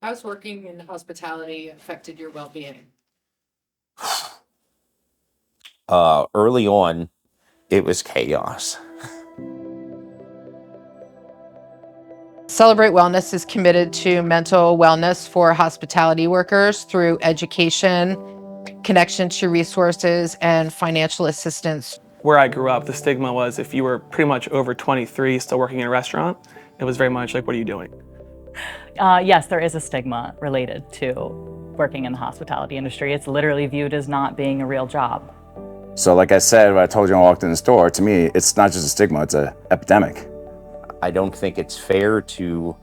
How's working in hospitality affected your well-being? Early on, it was chaos. Celebrate Wellness is committed to mental wellness for hospitality workers through education, connection to resources, and financial assistance. Where I grew up, the stigma was if you were pretty much over 23 still working in a restaurant, it was very much like, what are you doing? Yes, there is a stigma related to working in the hospitality industry. It's literally viewed as not being a real job. So like I said, when I told you when I walked in the store, to me, it's not just a stigma, it's an epidemic. I don't think it's fair to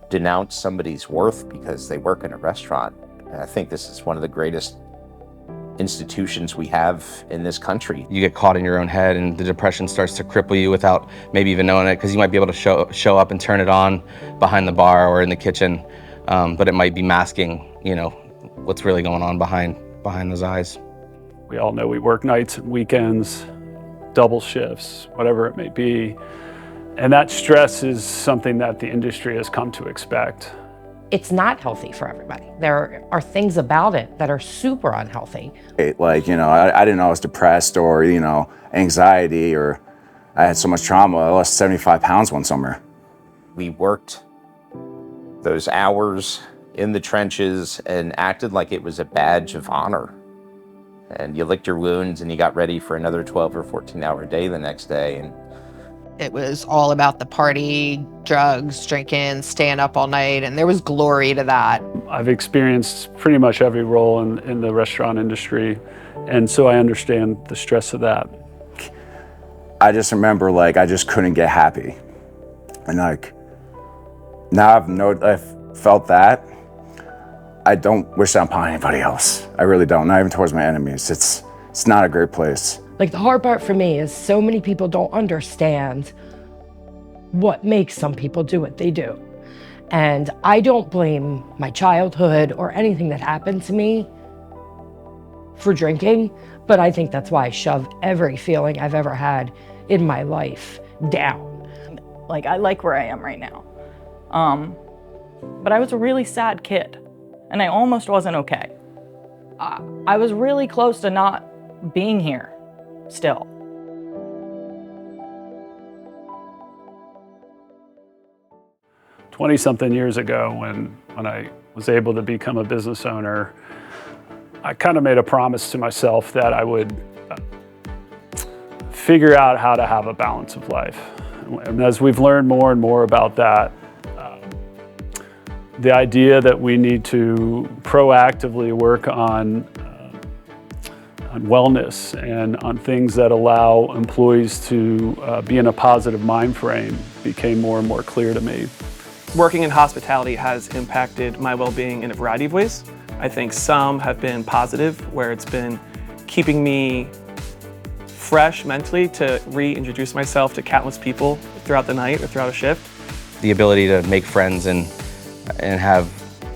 denounce somebody's worth because they work in a restaurant. And I think this is one of the greatest institutions we have in this country. You get caught in your own head and the depression starts to cripple you without maybe even knowing it, because you might be able to show up and turn it on behind the bar or in the kitchen, but it might be masking, what's really going on behind those eyes. We all know we work nights and weekends, double shifts, whatever it may be. And that stress is something that the industry has come to expect. It's not healthy for everybody. There are things about it that are super unhealthy. I didn't know I was depressed or, anxiety, or I had so much trauma. I lost 75 pounds one summer. We worked those hours in the trenches and acted like it was a badge of honor. And you licked your wounds and you got ready for another 12 or 14-hour day the next day. And It was all about the party, drugs, drinking, staying up all night, and there was glory to that. I've experienced pretty much every role in the restaurant industry, and so I understand the stress of that. I just remember, I just couldn't get happy. And now I've felt that. I don't wish that upon anybody else. I really don't, not even towards my enemies. It's not a great place. The hard part for me is so many people don't understand what makes some people do what they do. And I don't blame my childhood or anything that happened to me for drinking, but I think that's why I shoved every feeling I've ever had in my life down. I like where I am right now. But I was a really sad kid, and I almost wasn't okay. I was really close to not being here still. "20-something years ago, when I was able to become a business owner, I kind of made a promise to myself that I would figure out how to have a balance of life. And as we've learned more and more about that, the idea that we need to proactively work on wellness and on things that allow employees to be in a positive mind frame became more and more clear to me. Working in hospitality has impacted my well-being in a variety of ways. I think some have been positive, where it's been keeping me fresh mentally to reintroduce myself to countless people throughout the night or throughout a shift. The ability to make friends and have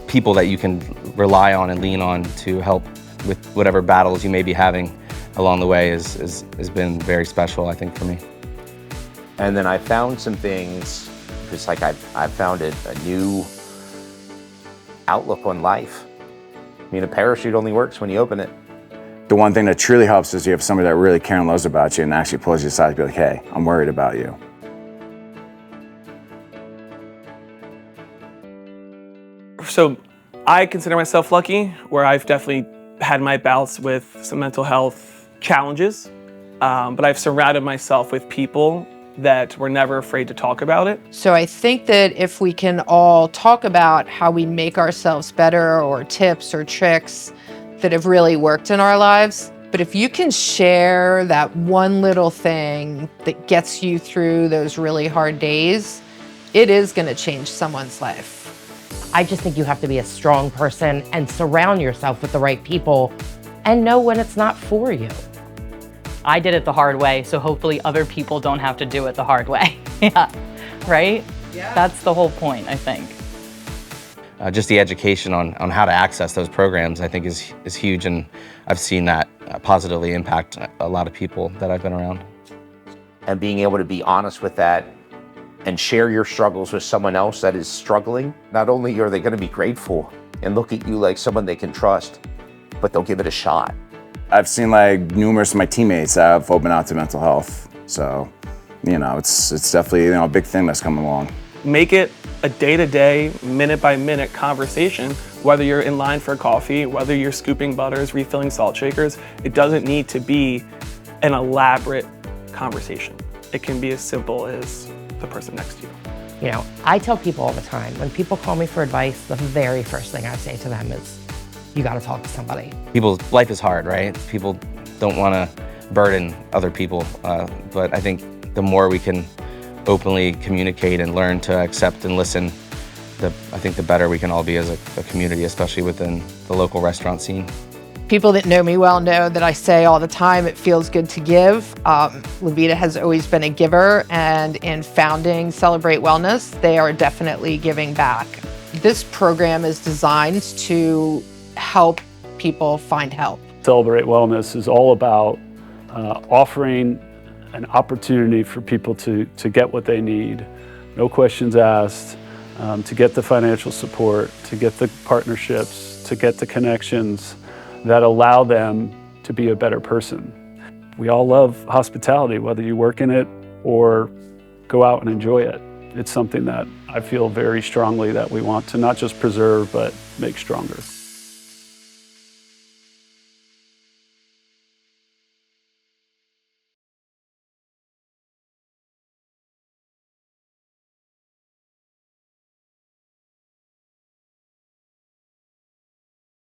people that you can rely on and lean on to help with whatever battles you may be having along the way has been very special, I think, for me. And then I found some things, just I found a new outlook on life. A parachute only works when you open it. The one thing that truly helps is you have somebody that really cares and loves about you and actually pulls you aside to be like, hey, I'm worried about you. So I consider myself lucky, where I've definitely had my bouts with some mental health challenges, but I've surrounded myself with people that were never afraid to talk about it. So I think that if we can all talk about how we make ourselves better, or tips or tricks that have really worked in our lives, but if you can share that one little thing that gets you through those really hard days, it is going to change someone's life. I just think you have to be a strong person and surround yourself with the right people and know when it's not for you. I did it the hard way, so hopefully other people don't have to do it the hard way. Yeah, right? Yeah. That's the whole point, I think. Just the education on how to access those programs, I think, is huge, and I've seen that positively impact a lot of people that I've been around. And being able to be honest with that and share your struggles with someone else that is struggling, not only are they going to be grateful and look at you like someone they can trust, but they'll give it a shot. I've seen like numerous of my teammates that have opened out to mental health. So, it's definitely, a big thing that's coming along. Make it a day-to-day, minute-by-minute conversation, whether you're in line for coffee, whether you're scooping butters, refilling salt shakers. It doesn't need to be an elaborate conversation. It can be as simple as the person next to you. I tell people all the time, when people call me for advice, the very first thing I say to them is, you got to talk to somebody. People's life is hard, right? People don't want to burden other people, but I think the more we can openly communicate and learn to accept and listen, I think the better we can all be as a community, especially within the local restaurant scene. People that know me well know that I say all the time, it feels good to give. Levita has always been a giver, and in founding Celebrate Wellness, they are definitely giving back. This program is designed to help people find help. Celebrate Wellness is all about offering an opportunity for people to get what they need, no questions asked, to get the financial support, to get the partnerships, to get the connections that allow them to be a better person. We all love hospitality, whether you work in it or go out and enjoy it. It's something that I feel very strongly that we want to not just preserve, but make stronger.